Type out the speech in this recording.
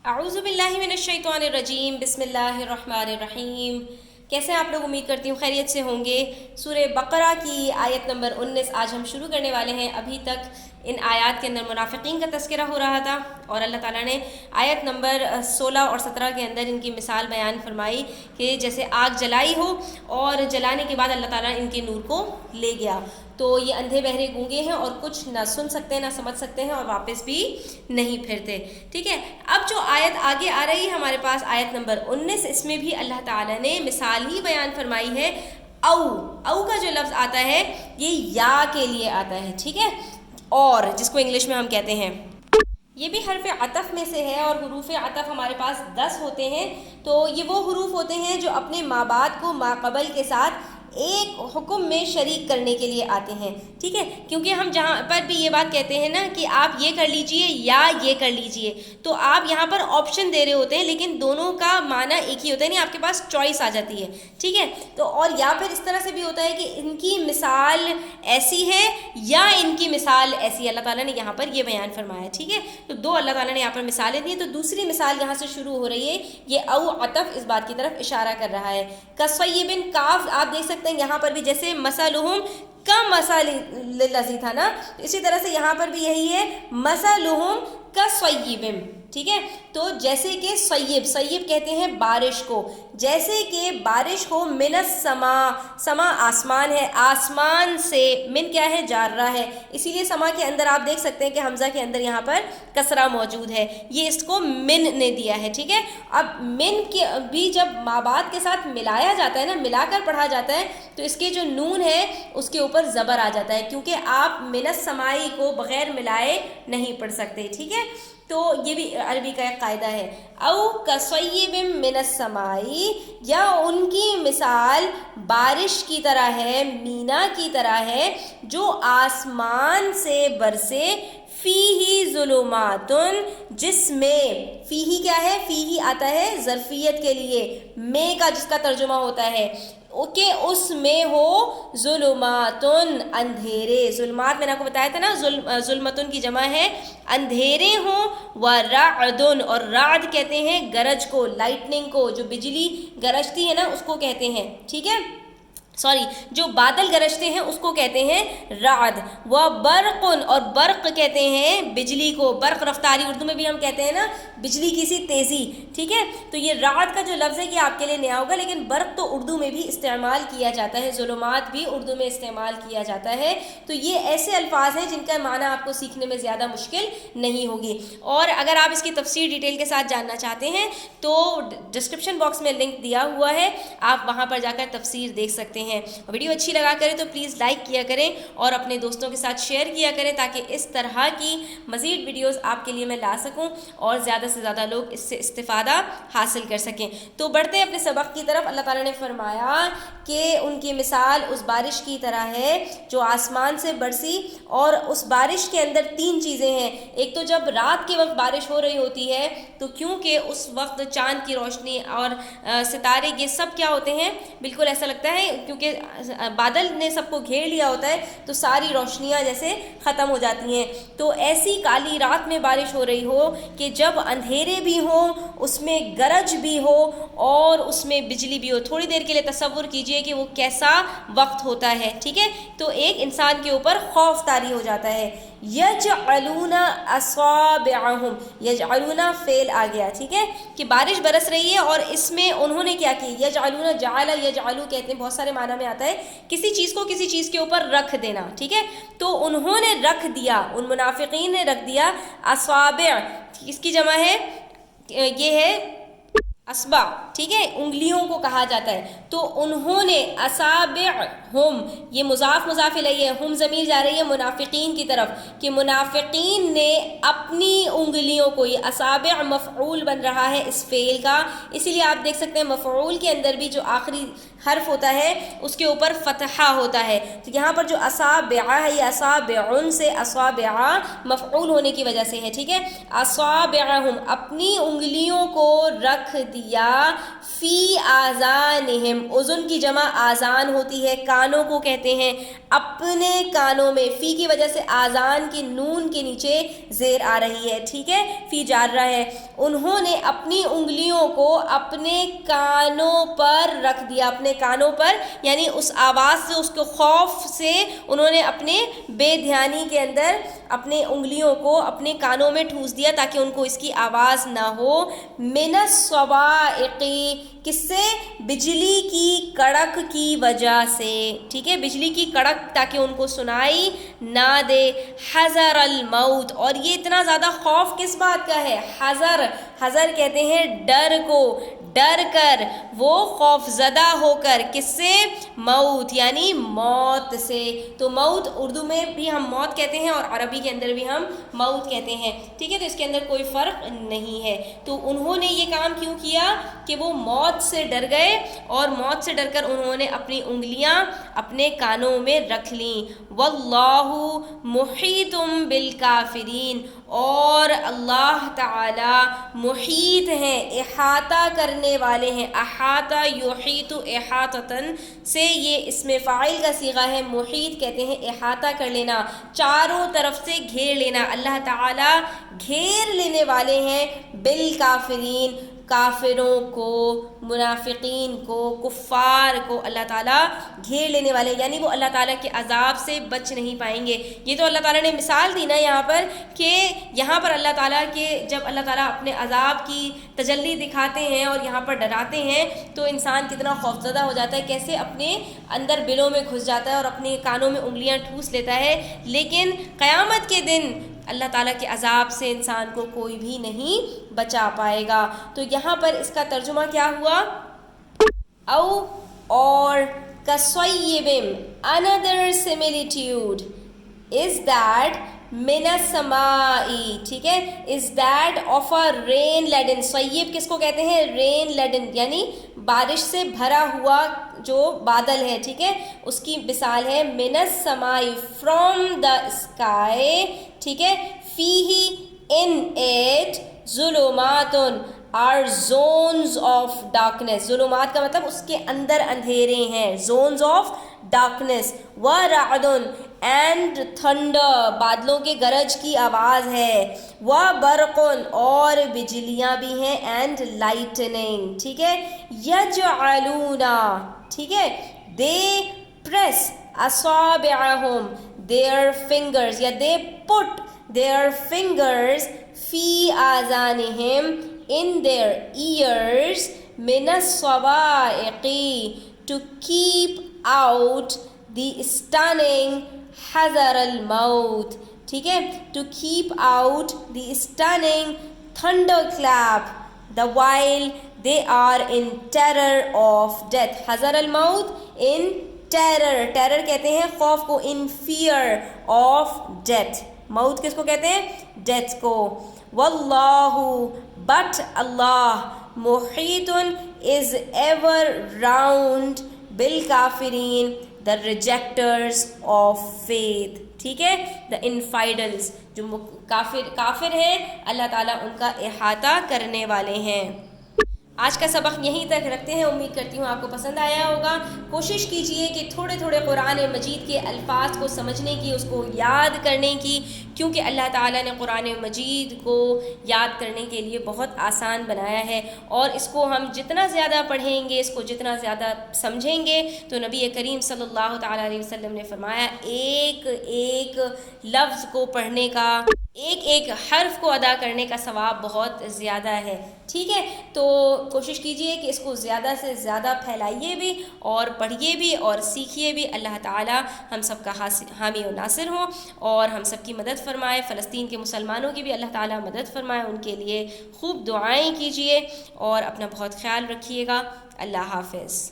اعوذ باللہ من الشیطان الرجیم، بسم اللہ الرحمن الرحیم۔ کیسے آپ لوگ؟ امید کرتی ہوں خیریت سے ہوں گے۔ سورہ بقرہ کی آیت نمبر 19 آج ہم شروع کرنے والے ہیں۔ ابھی تک ان آیات کے اندر منافقین کا تذکرہ ہو رہا تھا اور اللہ تعالیٰ نے آیت نمبر 16 اور 17 کے اندر ان کی مثال بیان فرمائی کہ جیسے آگ جلائی ہو اور جلانے کے بعد اللہ تعالیٰ ان کے نور کو لے گیا، تو یہ اندھے بہرے گونگے ہیں اور کچھ نہ سن سکتے ہیں نہ سمجھ سکتے ہیں اور واپس بھی نہیں پھرتے۔ ٹھیک ہے، اب جو آیت آگے آ رہی ہے ہمارے پاس آیت نمبر 19، اس میں بھی اللہ تعالیٰ نے مثال ہی بیان فرمائی ہے۔ او کا جو لفظ آتا ہے یہ یا کے لیے آتا ہے، ٹھیک ہے، اور جس کو انگلش میں ہم کہتے ہیں، یہ بھی حرف عطف میں سے ہے اور حروف عطف ہمارے پاس 10 ہوتے ہیں۔ تو یہ وہ حروف ہوتے ہیں جو اپنے ماں بعد کو ما قبل کے ساتھ ایک حکم میں شریک کرنے کے لیے آتے ہیں، ٹھیک ہے، کیونکہ ہم جہاں پر بھی یہ بات کہتے ہیں نا کہ آپ یہ کر لیجئے یا یہ کر لیجئے، تو آپ یہاں پر آپشن دے رہے ہوتے ہیں لیکن دونوں کا معنی ایک ہی ہوتا ہے، نہیں آپ کے پاس چوائس آ جاتی ہے، ٹھیک ہے۔ تو اور یا پھر اس طرح سے بھی ہوتا ہے کہ ان کی مثال ایسی ہے یا ان کی مثال ایسی ہے، اللہ تعالیٰ نے یہاں پر یہ بیان فرمایا، ٹھیک ہے۔ تو دو اللہ تعالیٰ نے یہاں پر مثالیں دی، تو دوسری مثال یہاں سے شروع ہو رہی ہے، یہ او عطف اس بات کی طرف اشارہ کر رہا ہے۔ کصیبن، کاف آپ دیکھ سکتے ہیں یہاں پر بھی جیسے مثلہم کمثل الذی تھا نا، اسی طرح سے یہاں پر بھی یہی ہے، مثلہم کصیب، ٹھیک ہے۔ تو جیسے کہ سیب کہتے ہیں بارش کو، جیسے کہ بارش ہو، من السماء، سما آسمان ہے، آسمان سے، من کیا ہے؟ جارہ ہے، اسی لیے سما کے اندر آپ دیکھ سکتے ہیں کہ حمزہ کے اندر یہاں پر کسرہ موجود ہے، یہ اس کو من نے دیا ہے، ٹھیک ہے۔ اب من کے بھی جب ما بعد کے ساتھ ملایا جاتا ہے نا، ملا کر پڑھا جاتا ہے، تو اس کے جو نون ہے اس کے اوپر زبر آ جاتا ہے، کیونکہ آپ من السماء کو بغیر ملائے نہیں پڑھ سکتے، ٹھیک ہے۔ تو یہ بھی عربی کا ایک قاعدہ ہے۔ او کصیب من السماء، یا ان کی مثال بارش کی طرح ہے، مینا کی طرح ہے جو آسمان سے برسے، فیہ ظلمات، جس میں، فیہ کیا ہے؟ فیہ آتا ہے ظرفیت کے لیے، میں کا جس کا ترجمہ ہوتا ہے کہ اس میں ہو ظلمات، اندھیرے، ظلمات میں نے آپ کو بتایا تھا نا، ظلمتن کی جمع ہے اندھیرے ہوں، ورعد، اور رعد کہتے ہیں گرج کو، لائٹننگ کو، جو بجلی گرجتی ہے نا اس کو کہتے ہیں، ٹھیک ہے، جو بادل گرجتے ہیں اس کو کہتے ہیں رعد، وبرق، اور برق کہتے ہیں بجلی کو، برق رفتاری اردو میں بھی ہم کہتے ہیں نا، بجلی کی سی تیزی، ٹھیک ہے۔ تو یہ رعد کا جو لفظ ہے یہ آپ کے لیے نیا ہوگا، لیکن برق تو اردو میں بھی استعمال کیا جاتا ہے، ظلمات بھی اردو میں استعمال کیا جاتا ہے۔ تو یہ ایسے الفاظ ہیں جن کا معنی آپ کو سیکھنے میں زیادہ مشکل نہیں ہوگی، اور اگر آپ اس کی تفسیر ڈیٹیل کے ساتھ جاننا چاہتے ہیں تو ڈسکرپشن باکس میں لنک دیا ہوا ہے، آپ وہاں پر جا کر تفسیر دیکھ سکتے ہیں۔ ویڈیو اچھی لگا کرے تو پلیز لائک کیا کریں اور اپنے دوستوں کے ساتھ شیئر کیا کریں، تاکہ اس طرح کی مزید ویڈیوز آپ کے لیے میں لا سکوں اور زیادہ سے زیادہ لوگ اس سے استفادہ حاصل کر سکیں۔ تو بڑھتے ہیں اپنے سبق کی طرف۔ اللہ تعالیٰ نے فرمایا کہ ان کی مثال اس بارش کی طرح ہے جو آسمان سے برسی، اور اس بارش کے اندر 3 چیزیں ہیں۔ ایک تو جب رات کے وقت بارش ہو رہی ہوتی ہے تو کیونکہ اس وقت چاند کی روشنی اور ستارے یہ سب کیا ہوتے ہیں، بالکل ایسا لگتا ہے کیونکہ بادل نے سب کو گھیر لیا ہوتا ہے تو ساری روشنیاں جیسے ختم ہو جاتی ہیں۔ تو ایسی کالی رات میں بارش ہو رہی ہو کہ جب اندھیرے بھی ہوں، اس میں گرج بھی ہو اور اس میں بجلی بھی ہو، تھوڑی دیر کے لیے تصور کیجئے کہ وہ کیسا وقت ہوتا ہے، ٹھیک ہے۔ تو ایک انسان کے اوپر خوف طاری ہو جاتا ہے۔ یجعلون اصابعہم، یجعلون فعل آ گیا، ٹھیک ہے، کہ بارش برس رہی ہے اور اس میں انہوں نے کیا کی، یجعلون، جعل یجعلو کہتے ہیں، بہت سارے معنی میں آتا ہے کسی چیز کو کسی چیز کے اوپر رکھ دینا، ٹھیک ہے۔ تو انہوں نے رکھ دیا، ان منافقین نے رکھ دیا، اصابع اس کی جمع ہے، یہ ہے اصبع، ٹھیک ہے، انگلیوں کو کہا جاتا ہے۔ تو انہوں نے اصابعہم، یہ مضاف مضاف الیہ ہے، ہم ضمیر جا رہی ہے منافقین کی طرف، کہ منافقین نے اپنی انگلیوں کو، یہ اصابع مفعول بن رہا ہے اس فعل کا، اسی لیے آپ دیکھ سکتے ہیں مفعول کے اندر بھی جو آخری حرف ہوتا ہے اس کے اوپر فتحہ ہوتا ہے، تو یہاں پر جو اصابع ہے یہ اصابعن سے اصابع مفعول ہونے کی وجہ سے ہے، ٹھیک ہے۔ اصابعہم، اپنی انگلیوں کو رکھ دیا، فی آذانہم، اذن کی جمع آذان ہوتی ہے، کان کانوں کو کہتے ہیں، اپنے کانوں میں، فی کی وجہ سے آذان کے نون کے نیچے زیر آ رہی ہے، ٹھیک ہے، فی جار رہا ہے، انہوں نے اپنی انگلیوں کو اپنے کانوں پر رکھ دیا، اپنے کانوں پر، یعنی اس آواز سے، اس کے خوف سے انہوں نے اپنے بے دھیانی کے اندر اپنے انگلیوں کو اپنے کانوں میں ٹھوس دیا تاکہ ان کو اس کی آواز نہ ہو، من الصواعق، کس سے؟ بجلی کی کڑک کی وجہ سے، ٹھیک ہے، بجلی کی کڑک تاکہ ان کو سنائی نہ دے، حذر الموت، اور یہ اتنا زیادہ خوف کس بات کا ہے؟ حذر کہتے ہیں ڈر کو، ڈر کر، وہ خوف زدہ ہو کر، کس سے؟ موت، یعنی موت سے، تو موت اردو میں بھی ہم موت کہتے ہیں اور عربی کے اندر بھی ہم موت کہتے ہیں، ٹھیک ہے، تو اس کے اندر کوئی فرق نہیں ہے۔ تو انہوں نے یہ کام کیوں کیا کہ وہ موت سے ڈر گئے، اور موت سے ڈر کر انہوں نے اپنی انگلیاں اپنے کانوں میں رکھ لیں، واللہ محیط بالکافرین، اور اللہ تعالی محیط ہیں، احاطہ کرنے والے ہیں، احاطہ یحیط احاطتاً سے یہ اسم فاعل کا صیغہ ہے، محیط کہتے ہیں احاطہ کر لینا، چاروں طرف سے گھیر لینا، اللہ تعالی گھیر لینے والے ہیں بالکافرین، کافروں کو، منافقین کو، کفار کو اللہ تعالیٰ گھیر لینے والے، یعنی وہ اللہ تعالیٰ کے عذاب سے بچ نہیں پائیں گے۔ یہ تو اللہ تعالیٰ نے مثال دی نا یہاں پر، کہ یہاں پر اللہ تعالیٰ کے جب اللہ تعالیٰ اپنے عذاب کی تجلی دکھاتے ہیں اور یہاں پر ڈراتے ہیں تو انسان کتنا خوفزدہ ہو جاتا ہے، کیسے اپنے اندر بلوں میں گھس جاتا ہے اور اپنے کانوں میں انگلیاں ٹھوس لیتا ہے، لیکن قیامت کے دن اللہ تعالیٰ کے عذاب سے انسان کو کوئی بھی نہیں بچا پائے گا۔ تو یہاں پر اس کا ترجمہ کیا ہوا؟ او، اور، کصیب، another similitude is that من السماء، ٹھیک ہے، is that of a rain laden، صیب کس کو کہتے ہیں؟ rain laden، یعنی بارش سے بھرا ہوا جو بادل ہے، ٹھیک ہے، اس کی مثال ہے من السماء، from the sky، ٹھیک ہے، فیہ in it ظلمات are zones of darkness، ظلمات کا مطلب اس کے اندر اندھیرے ہیں، zones of darkness، وَرَعْدٌ and thunder، بادلوں کے گرج کی آواز ہے، وَبَرْقٌ اور بجلیاں بھی ہیں، and lightning، ٹھیک ہے، يَجْعَلُونَ، ٹھیک ہے، they press أَصَابِعَهُمْ their fingers، یا they put their fingers فی آذانہم in their ears من الصواعق to keep out the stunning حذر الموت، ٹھیک ہے، to keep out the stunning thunderclap the while they are in terror of death، حذر الموت in terror، terror کہتے ہیں خوف کو، in fear of death، موت کس کو کہتے ہیں؟ ڈیتھ کو، واللہ but اللہ، محیط is ever round بالکافرین the rejecters of faith، ٹھیک ہے، the infidels، جو کافر ہیں اللہ تعالیٰ ان کا احاطہ کرنے والے ہیں۔ آج کا سبق یہیں تک رکھتے ہیں، امید کرتی ہوں آپ کو پسند آیا ہوگا۔ کوشش کیجئے کہ تھوڑے تھوڑے قرآن مجید کے الفاظ کو سمجھنے کی، اس کو یاد کرنے کی، کیونکہ اللہ تعالیٰ نے قرآن مجید کو یاد کرنے کے لیے بہت آسان بنایا ہے، اور اس کو ہم جتنا زیادہ پڑھیں گے، اس کو جتنا زیادہ سمجھیں گے، تو نبی کریم صلی اللہ تعالیٰ علیہ وسلم نے فرمایا ایک ایک لفظ کو پڑھنے کا، ایک ایک حرف کو ادا کرنے کا ثواب بہت زیادہ ہے، ٹھیک ہے، تو کوشش کیجئے کہ اس کو زیادہ سے زیادہ پھیلائیے بھی اور پڑھیے بھی اور سیکھیے بھی۔ اللہ تعالیٰ ہم سب کا حامی و ناصر ہو اور ہم سب کی مدد فرمائے، فلسطین کے مسلمانوں کی بھی اللہ تعالیٰ مدد فرمائے، ان کے لیے خوب دعائیں کیجئے اور اپنا بہت خیال رکھیے گا۔ اللہ حافظ۔